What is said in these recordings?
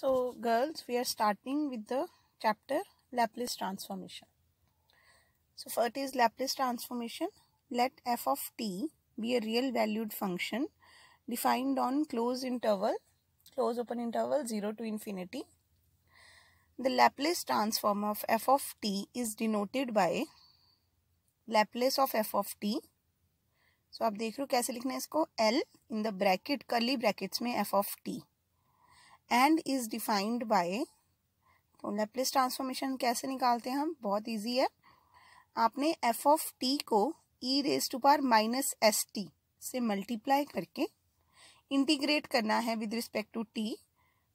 So girls, we are starting with the chapter Laplace transformation. So first is Laplace transformation. Let f of t be a real valued function defined on close open interval 0 to infinity. The Laplace transform of f of t is denoted by Laplace of f of t. So आप देख रहे हो कैसे लिखना है इसको, L in the bracket curly brackets में f of t and is defined by. तो लैप्लेस ट्रांसफॉर्मेशन कैसे निकालते हैं हम, बहुत इजी है. आपने f ऑफ t को e raise to power minus S T से मल्टीप्लाई करके इंटीग्रेट करना है with respect to t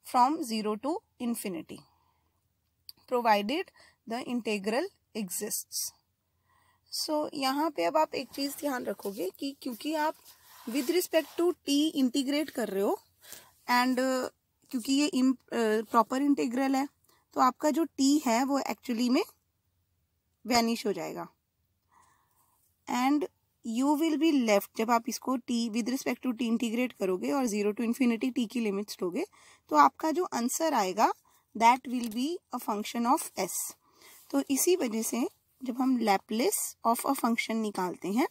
from 0 to infinity provided the integral exists. So यहाँ पे अब आप एक चीज़ ध्यान रखोगे कि क्योंकि आप with respect to t integrate कर रहे हो एंड क्योंकि ये प्रॉपर इंटीग्रल है तो आपका जो t है वो एक्चुअली में वैनिश हो जाएगा and you will be left. जब आप इसको t with respect to t integrate करोगे और 0 टू इन्फिनिटी t की लिमिट्स लोगे तो आपका जो आंसर आएगा that will be a function of s. तो इसी वजह से जब हम लैप्लेस ऑफ अ फंक्शन निकालते हैं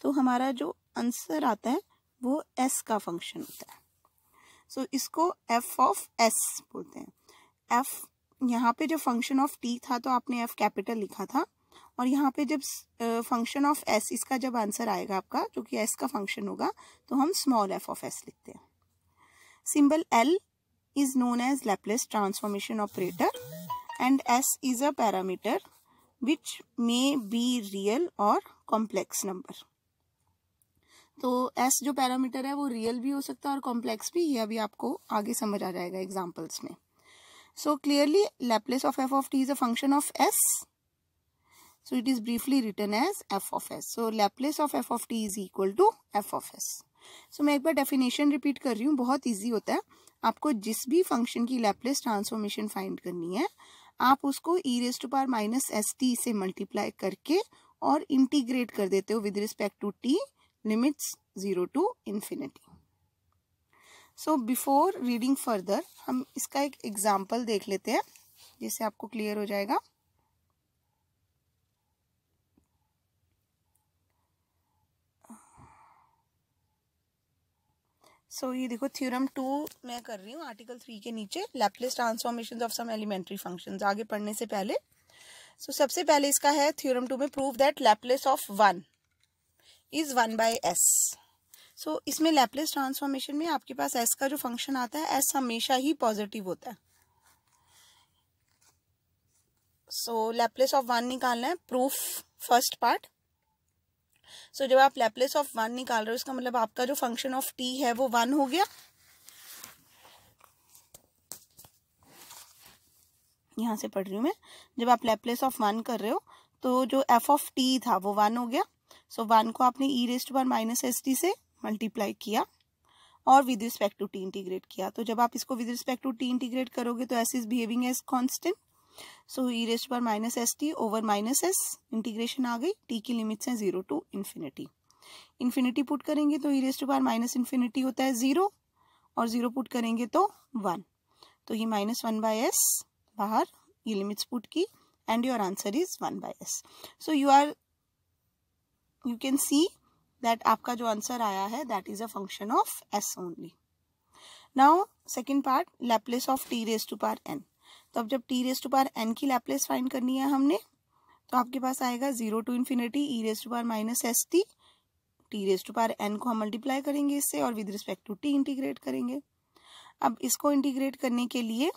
तो हमारा जो आंसर आता है वो s का फंक्शन होता है. सो इसको f ऑफ s बोलते हैं. f यहाँ पे जब फंक्शन ऑफ t था तो आपने f कैपिटल लिखा था और यहाँ पे जब फंक्शन ऑफ s इसका जब आंसर आएगा आपका जो कि s का फंक्शन होगा तो हम स्मॉल f ऑफ s लिखते हैं. Symbol l is known as Laplace transformation operator and s is a parameter which may be real और कॉम्प्लेक्स नंबर. तो s जो पैरामीटर है वो रियल भी हो सकता है और कॉम्प्लेक्स भी. ये अभी आपको आगे समझ आ जाएगा एग्जांपल्स में. So clearly Laplace of f of t is a function of s. So it is briefly written as f of s. So Laplace of f of t is equal to f of s. So मैं एक बार definition repeat कर रही हूँ, बहुत easy होता है. आपको जिस भी फंक्शन की लैप्लेस ट्रांसफॉर्मेशन फाइंड करनी है आप उसको e raise to power minus S T से मल्टीप्लाई करके और इंटीग्रेट कर देते हो with respect to t limits 0 to infinity. So before reading further हम इसका एक एग्जाम्पल देख लेते हैं जिससे आपको क्लियर हो जाएगा. सो ये देखो थ्योरम 2 मैं कर रही हूँ आर्टिकल 3 के नीचे Laplace transformation of some elementary functions. आगे पढ़ने से पहले सबसे पहले इसका है थ्योरम 2 में prove that Laplace of 1 is 1 by s. So इसमें लैप्लेस ट्रांसफॉर्मेशन में आपके पास s का जो फंक्शन आता है s हमेशा ही पॉजिटिव होता है. सो लैप्लेस ऑफ 1 निकालना है. Proof first part. सो जब आप लैप्लेस ऑफ 1 निकाल रहे हो इसका मतलब आपका जो फंक्शन ऑफ t है वो 1 हो गया. यहां से पढ़ रही हूं मैं. जब आप लैप्लेस ऑफ 1 कर रहे हो तो जो f ऑफ t था वो 1 हो गया. सो 1 को आपने e raise to power minus S T से मल्टीप्लाई किया और with respect to t integrate किया. तो जब आप इसको with respect to t integrate करोगे तो s is behaving as constant. So e raise to power minus S t over minus s integration आ गई. t की लिमिट्स हैं 0 टू इन्फिनिटी. इन्फिनिटी पुट करेंगे तो e raise to power minus infinity होता है 0 और 0 पुट करेंगे तो 1. तो ये -1 बाय एस बाहर ये लिमिट्स पुट की and your answer is 1 by S. So you can see that आपका जो आंसर आया है that is a function of s only. Now second part Laplace of t raise to power n. तो अब जब t raise to power n की Laplace find करनी है हमने तो आपके पास आएगा 0 to infinity e raise to power minus S T. t raise to power n को हम मल्टीप्लाई करेंगे इससे और with respect to t integrate करेंगे. अब इसको इंटीग्रेट करने के लिए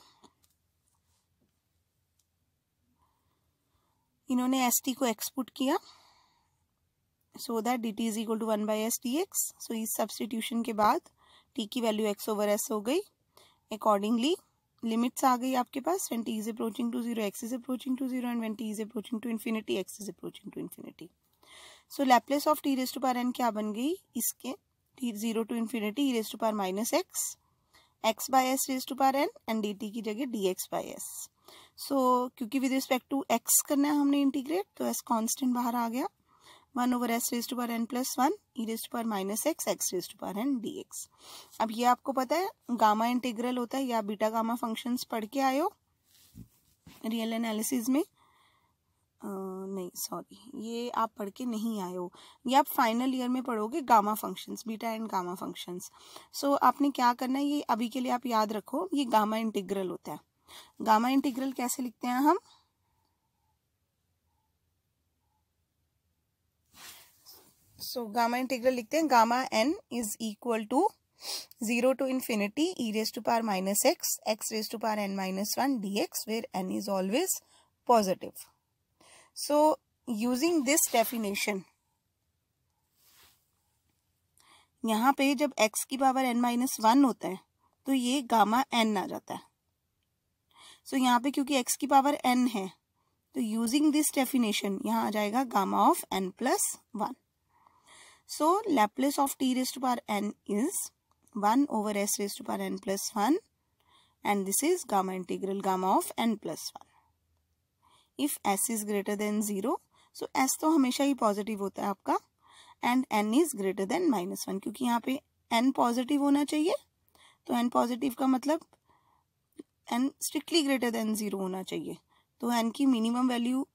इन्होंने एस टी को एक्स पुट किया so that d t is equal to 1 by s d x. So इस सब्सटीट्यूशन के बाद t की वैल्यू x ओवर s हो गई. अकॉर्डिंगली लिमिट्स आ गई आपके पास. when t is approaching to 0 x is approaching to 0 and when t is approaching to infinity x is approaching to infinity. so Laplace of t raise to power n क्या बन गई इसके 0 to infinity e raise to power minus x by s raise to power n and dt की जगह dx bye s. सो क्योंकि with respect to x करना है हमने इंटीग्रेट तो s कांस्टेंट बाहर आ गया 1 over s raised to power n plus 1 e raised to power minus x raised to power n dx। अब ये आपको पता है गामा इंटीग्रल होता है, या बीटा गामा फंक्शंस पढ़ के आए हो रियल एनालिसिस में। नहीं सॉरी, ये आप पढ़ के नहीं आए हो, ये आप फाइनल ईयर में पढ़ोगे gamma functions, beta and gamma functions. So आपने क्या करना है, ये अभी के लिए आप याद रखो, ये गामा इंटीग्रल होता है। गामा इंटीग्रल कैसे लिखते हैं हम, सो गामा इंटीग्रल लिखते हैं gamma n is equal to 0 to infinity e raised to power minus x raised to power n minus 1 dx, where n is always positive. So using this definition, यहाँ पे जब x की power n minus 1 होता है तो ये gamma n आ जाता है। So यहाँ पे क्योंकि x की पावर n है तो using this definition यहाँ आ जाएगा gamma of n plus 1. So Laplace of t raised to power n is 1 over s raised to power n plus 1, and this is gamma integral gamma of n plus 1. If s is greater than 0, so s तो हमेशा ही positive होता है आपका, and n is greater than minus 1, क्योंकि यहाँ पे n positive होना चाहिए, तो n पॉजिटिव का मतलब n स्ट्रिक्टली ग्रेटर देन 0 होना चाहिए। तो n की मिनिमम वैल्यू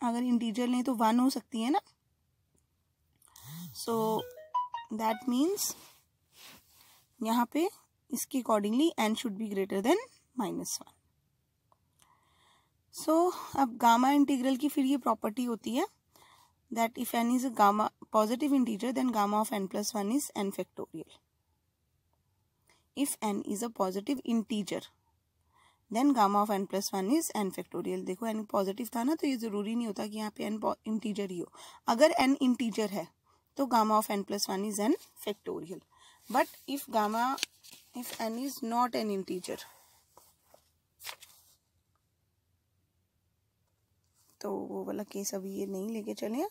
अगर इंटीजर लें तो 1 हो सकती है ना। सो दैट मीन्स यहाँ पे इसके accordingly n should be greater than minus 1। So अब गामा इंटीग्रल की फिर ये प्रॉपर्टी होती है that if n is a gamma positive integer then gamma of n plus 1 is n factorial. If n is a positive integer then gamma of n plus 1 is n factorial. देखो n positive था ना, तो ये जरूरी नहीं होता कि यहाँ पे n इंटीजर ही हो। अगर n इंटीजर है तो gamma of n plus 1 is n factorial, but if n is not an integer तो वो वाला केस अभी ये नहीं लेके चले,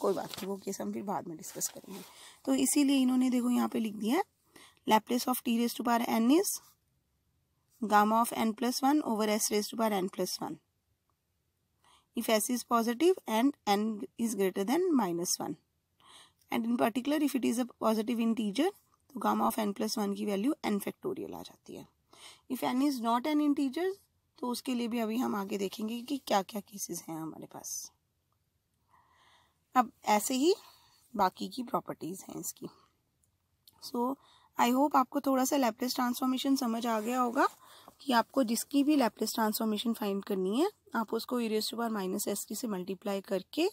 कोई बात नहीं, वो केस हम फिर बाद में डिस्कस करेंगे। तो इसीलिए इन्होंने देखो यहाँ पे लिख दिया है Laplace of t raised to power n is gamma of n plus 1 over s raised to power n plus 1 if s is positive and n is greater than minus 1, and in particular if it is a positive integer तो gamma of n plus 1 की value n factorial आ जाती है। if n is not an integer तो उसके लिए भी अभी हम आगे देखेंगे कि क्या क्या केसेस हैं हमारे पास। अब ऐसे ही बाकी की प्रॉपर्टीज हैं इसकी। सो आई होप आपको थोड़ा सा लैप्लेस ट्रांसफॉर्मेशन समझ आ गया होगा कि आपको जिसकी भी लैप्लेस ट्रांसफॉर्मेशन फाइंड करनी है आप उसको e raised to power minus st से मल्टीप्लाई करके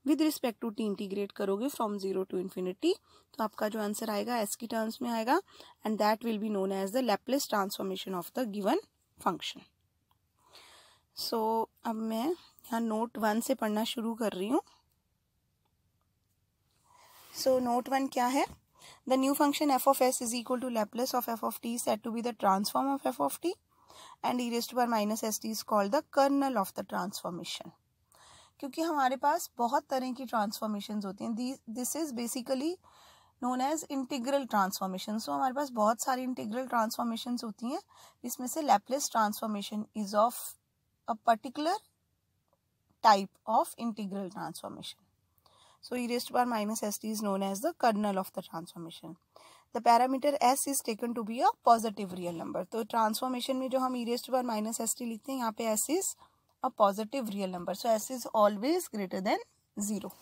with respect to T integrate करोगे फ्रॉम 0 to infinity, तो आपका जो आंसर आएगा s की टर्म्स में आएगा, and that will be known as the Laplace transformation of the given function. So अब मैं यहाँ नोट 1 से पढ़ना शुरू कर रही हूँ। सो नोट 1 क्या है, the new function f of s is equal to Laplace of f of t is said to be the transform of f of t, and e raised to power minus st is called the kernel of the transformation। क्योंकि हमारे पास बहुत तरह की transformations होती हैं, this is basically known as integral transformation. So हमारे पास बहुत सारी इंटीग्रल ट्रांसफॉर्मेशंस होती हैं, इसमें से Laplace transformation is of a particular type of integral transformation. So e raised to power minus st is known as the kernel of the transformation. The parameter s is taken to be a positive real number. तो transformation में जो हम e raised to power minus st लिखते हैं, यहाँ पे s is a positive real number. So s is always greater than 0.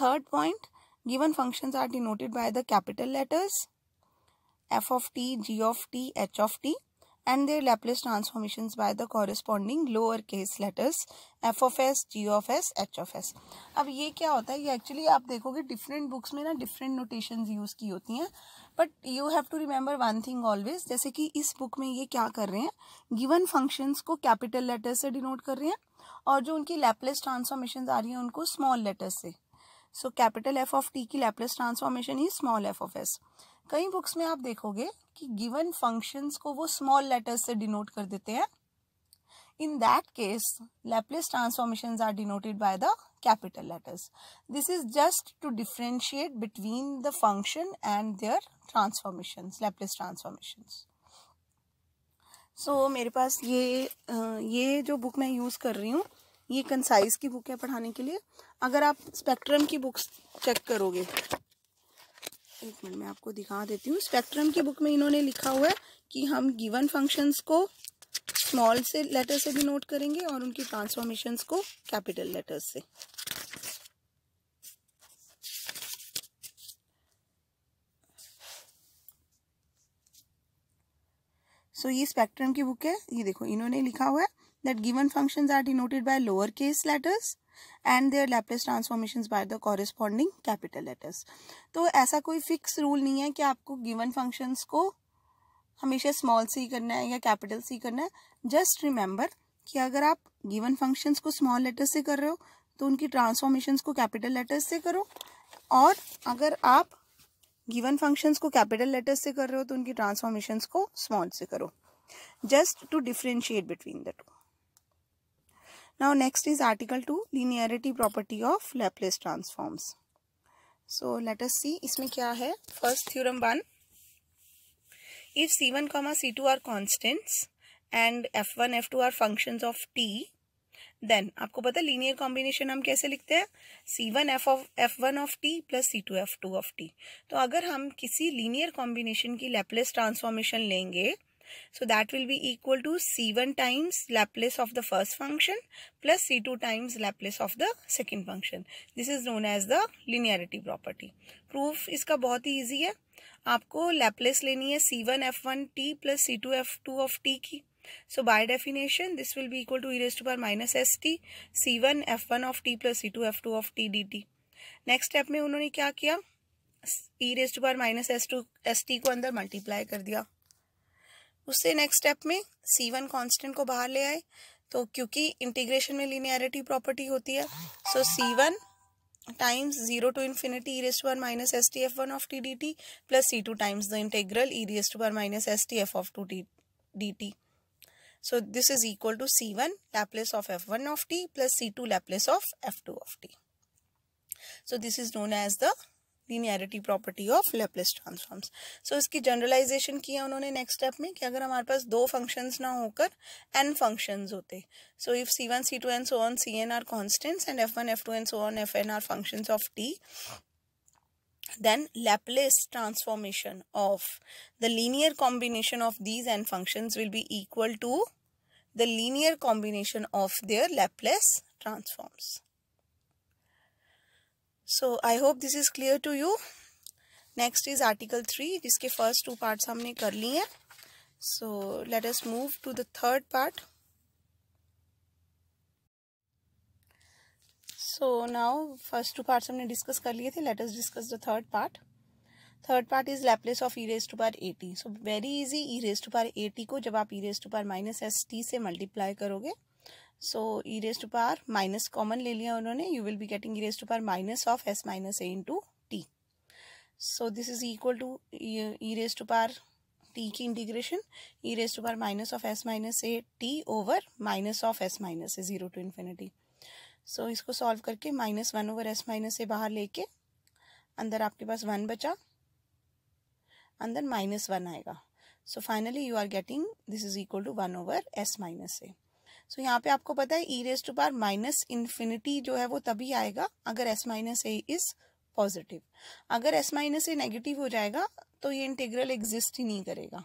Third point, given functions are denoted by the capital letters f of t, g of t, h of t, and their Laplace transformations by the corresponding lower case letters f of s, g of s, h of s। अब ये क्या होता है, ये actually आप देखोगे different books में ना डिफरेंट नोटेशंस यूज की होती हैं, but you have to remember one thing always. जैसे कि इस बुक में ये क्या कर रहे हैं, गिवन फंक्शंस को कैपिटल लेटर से डिनोट कर रहे हैं और जो उनकी लैप्लेस ट्रांसफॉर्मेशन आ रही है उनको स्मॉल लेटर से। So capital F of T की लैप्लेस ट्रांसफॉर्मेशन ही स्मॉल एफ ऑफ एस। कई बुक्स में आप देखोगे कि गिवन फंक्शंस को वो स्मॉल लेटर्स से डिनोट कर देते हैं। In that case Laplace transformations are denoted by the capital letters. This is just to differentiate between the function and their transformations, Laplace transformations. So मेरे पास ये जो बुक मैं यूज कर रही हूँ ये कंसाइज की बुक है पढ़ाने के लिए। अगर आप स्पेक्ट्रम की बुक्स चेक करोगे, एक मिनट में आपको दिखा देती हूँ। स्पेक्ट्रम की बुक में इन्होंने लिखा हुआ है कि हम गिवन फंक्शंस को स्मॉल से लेटर से भी नोट करेंगे और उनकी ट्रांसफॉर्मेशंस को कैपिटल लेटर्स से। सो ये स्पेक्ट्रम की बुक है। ये देखो इन्होंने लिखा हुआ है that given functions are denoted by lower case letters and their Laplace transformations by the corresponding capital letters. तो ऐसा कोई फिक्स रूल नहीं है कि आपको गिवन फंक्शंस को हमेशा स्मॉल से ही करना है या कैपिटल से ही करना है। जस्ट रिमेंबर कि अगर आप गिवन फंक्शंस को स्मॉल लेटर से कर रहे हो तो उनकी ट्रांसफॉर्मेशंस को कैपिटल लेटर्स से करो, और अगर आप गिवन फंक्शंस को कैपिटल लेटर्स से कर रहे हो तो उनकी ट्रांसफॉर्मेशंस को स्मॉल से करो, just to differentiate between the two. Now next is article 2, linearity property of Laplace transforms. So let us see इसमें क्या है। First theorem 1, if c1, c2 are constants and f1, f2 are functions of t, then आपको पता है linear combination हम कैसे लिखते हैं, c1 f1 of t plus c2 f2 of t। तो अगर हम किसी लीनियर कॉम्बिनेशन की लैप्लेस ट्रांसफॉर्मेशन लेंगे, so that will be equal to c1 times Laplace of the first function plus c2 times Laplace of the second function. This is known as the linearity property. Proof इसका बहुत ही easy है। आपको Laplace लेनी है c1 f1 t plus c2 f2 of t की। So by definition this will be equal to e raised to power minus st c1 f1 of t plus c2 f2 of t dt. Next step में उन्होंने क्या किया, e raised to power minus st को अंदर multiply कर दिया। उससे next step में c1 कांस्टेंट को बाहर ले आए, तो क्योंकि इंटीग्रेशन में लीनियरिटी प्रॉपर्टी होती है, सो c1 times 0 to infinity e raised to power minus st f1 of t dt plus c2 times the integral e raised to power minus st f of 2 t dt. So this is equal to c1 Laplace of f1 of t plus c2 Laplace of f2 of t. So this is known as the linearity property of Laplace transforms. So इसकी generalisation किया उन्होंने next step में कि अगर हमारे पास दो functions ना होकर n फंक्शंस होते, so if c1 c2 and so on cn are constants and f1 f2 and so on fn are functions of t, then Laplace transformation of the linear combination of these n functions will be equal to the linear combination of their Laplace transforms. So I hope this is clear to you. Next is article 3, जिसके first two parts हमने कर ली हैं. So let us move to the third part. So now first two parts हमने discuss कर लिए थे. Let us discuss the third part. Third part is Laplace of e raised to power at. So very easy, e raised to power at को जब आप e raised to power minus st से multiply करोगे, so e raised to power minus common ले लिया उन्होंने, you will be getting e raised to power minus of s minus a into t. So this is equal to e raised to power t की integration e raised to power minus of s minus a t over minus of s minus a 0 to infinity. So इसको solve करके minus 1 over s minus a बाहर लेके अंदर आपके पास 1 बचा, अंदर minus 1 आएगा. So finally you are getting this is equal to 1 over s minus a. So यहाँ पे आपको पता है e raised to power minus infinity जो है वो तभी आएगा अगर s minus A is positive. अगर s माइनस ए नेगेटिव हो जाएगा तो ये इंटीग्रल एग्जिस्ट ही नहीं करेगा.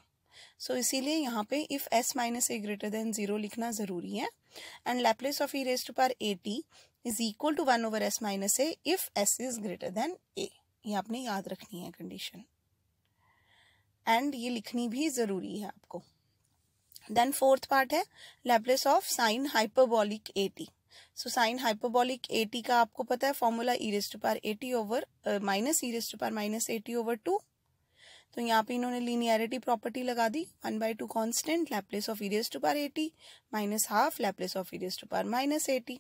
सो इसीलिए यहाँ पे if s minus A greater than 0 लिखना ज़रूरी है. And Laplace of e raised to power at is equal to 1 over s minus A if s is greater than a. ये आपने याद रखनी है कंडीशन, एंड ये लिखनी भी ज़रूरी है आपको. देन फोर्थ पार्ट है Laplace of sine hyperbolic at. So sine hyperbolic at का आपको पता है formula e raised to power at over minus e raised to power minus at over 2. तो यहाँ पे इन्होंने लीनियरिटी प्रॉपर्टी लगा दी, 1/2 constant Laplace of e raised to power at minus half Laplace of e raised to power minus at.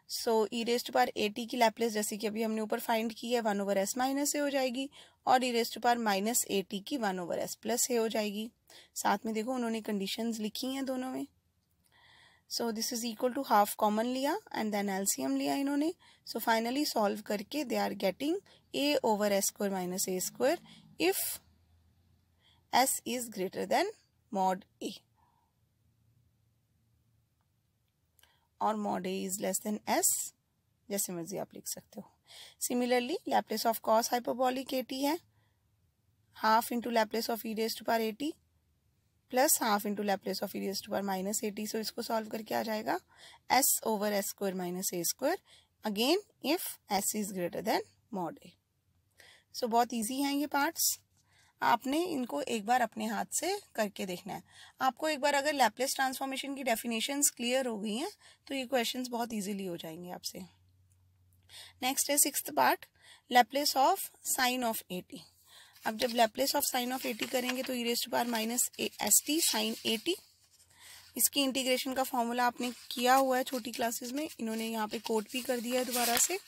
So e raised to power at की Laplace जैसे कि अभी हमने ऊपर फाइंड की है 1 over s माइनस ए हो जाएगी, और e raised to power minus at की 1 over s प्लस ए हो जाएगी. साथ में देखो उन्होंने कंडीशंस लिखी हैं दोनों में. So this is equal to half common लिया एंड देन एलसीएम लिया इन्होंने. सो फाइनली सॉल्व करके they are getting a over s square minus a square if s is greater than mod a. और mod a is less than s, जैसे मर्जी आप लिख सकते हो। Similarly Laplace of cos hyperbolic at है half into Laplace of e raised to power at plus half into Laplace of e raised to power minus at। So इसको solve करके आ जाएगा s over s square minus a square, again if s is greater than mod a। So बहुत easy हैं ये parts, आपने इनको एक बार अपने हाथ से करके देखना है। आपको एक बार अगर लैप्लेस ट्रांसफॉर्मेशन की डेफिनेशंस क्लियर हो गई हैं तो ये क्वेश्चंस बहुत इजीली हो जाएंगे आपसे। नेक्स्ट है sixth part, Laplace of sine of at। अब जब Laplace of sine of at करेंगे तो e raised to power minus st sine at, इसकी इंटीग्रेशन का फॉर्मूला आपने किया हुआ है छोटी क्लासेस में, इन्होंने यहाँ पे कोट भी कर दिया है दोबारा से।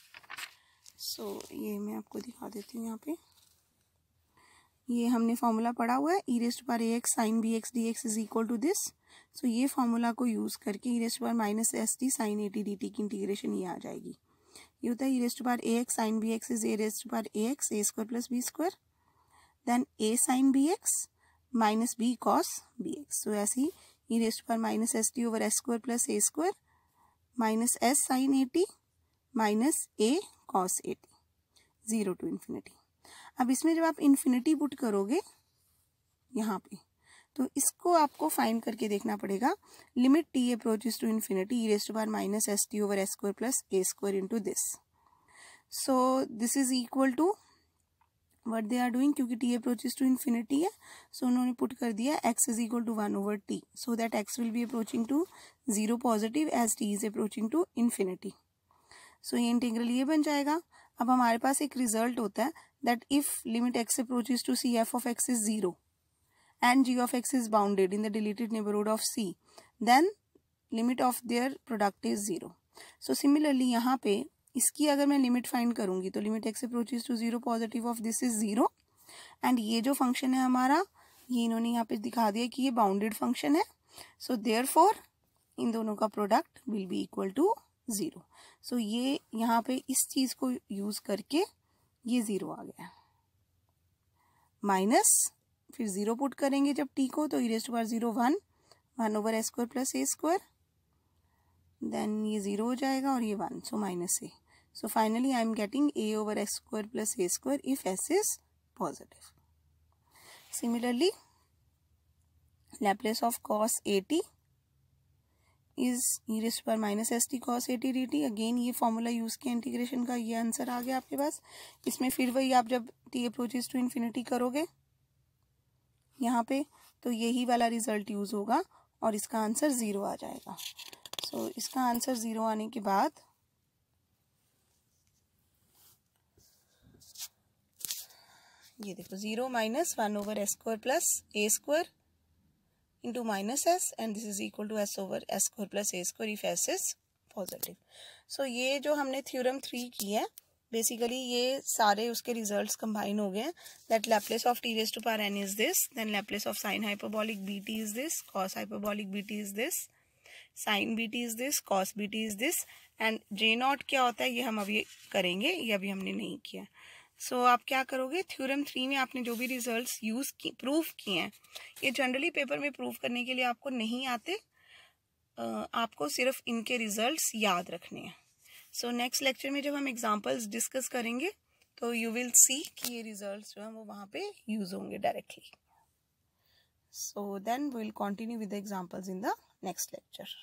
सो ये मैं आपको दिखा देती हूँ, यहाँ पे ये हमने फॉर्मूला पढ़ा हुआ है, e raised to power ax sine bx dx is equal to this. So ये फॉर्मूला को यूज करके e raised to power minus st sine at dt की इंटीग्रेशन ये आ जाएगी। ये होता है e raised to power ax sine bx is a raised to power ax a square plus b square, then a sine bx minus b cos bx। So ऐसे ही e raised to power minus st over s square plus a square minus s sine at minus a cos at, 0 to infinity. अब इसमें जब आप infinity put करोगे यहाँ पे तो इसको आपको फाइंड करके देखना पड़ेगा, limit t approaches to infinity e raised to power minus st over s square plus a square into this. So this is equal to what they are doing, क्योंकि t अप्रोचेस टू इन्फिनिटी है so उन्होंने put कर दिया x is equal to 1 over t, so that x will be approaching to 0 positive as t is approaching to infinity. So ये integral ये बन जाएगा। अब हमारे पास एक रिजल्ट होता है that if limit x approaches to c f of x is 0 and g of x is bounded in the deleted neighborhood of c, then limit of their product is 0. So similarly यहाँ पे इसकी अगर मैं limit find करूंगी तो limit x approaches to 0 positive of this is 0, and ये जो function है हमारा ये इन्होंने यहाँ पे दिखा दिया कि ये बाउंडेड फंक्शन है। सो देयरफॉर इन दोनों का product will be equal to 0। So ये यहाँ पे इस चीज को यूज करके ये 0 आ गया, माइनस फिर 0 पुट करेंगे जब t को तो e raised to power 0 1 over s square plus a square, then ये 0 हो जाएगा और ये 1, so minus a। So finally I am getting a over s square plus a square if s is positive. Similarly Laplace of cos at is e raised to power minus st cos at dt, again ये formula use किया integration का, ये answer आ गया आपके पास। इसमें फिर वही आप जब t अप्रोचेस टू इन्फिनिटी करोगे यहाँ पे तो यही वाला रिजल्ट यूज होगा और इसका आंसर 0 आ जाएगा। सो इसका आंसर 0 आने के बाद ये देखो 0 minus 1 over s square plus a square into minus s and this is equal to s over s square plus a square if s is positive. So ये जो हमने थ्योरम 3 की है बेसिकली ये सारे उसके रिजल्ट्स कंबाइन हो गए, that Laplace of t raised to power n is this, then Laplace of sine hyperbolic bt is this, cos hyperbolic bt is this, sine bt is this, cos bt is this, and j naught क्या होता है ये हम अभी करेंगे, ये अभी हमने नहीं किया। सो आप क्या करोगे, थ्योरम 3 में आपने जो भी रिजल्ट्स यूज की प्रूफ किए हैं ये जनरली पेपर में प्रूफ करने के लिए आपको नहीं आते, आपको सिर्फ इनके रिजल्ट्स याद रखने हैं। सो नेक्स्ट लेक्चर में जब हम एग्जांपल्स डिस्कस करेंगे तो यू विल सी कि ये रिजल्ट्स जो हैं वो वहाँ पे यूज होंगे directly. So then we will continue with the examples in the next lecture.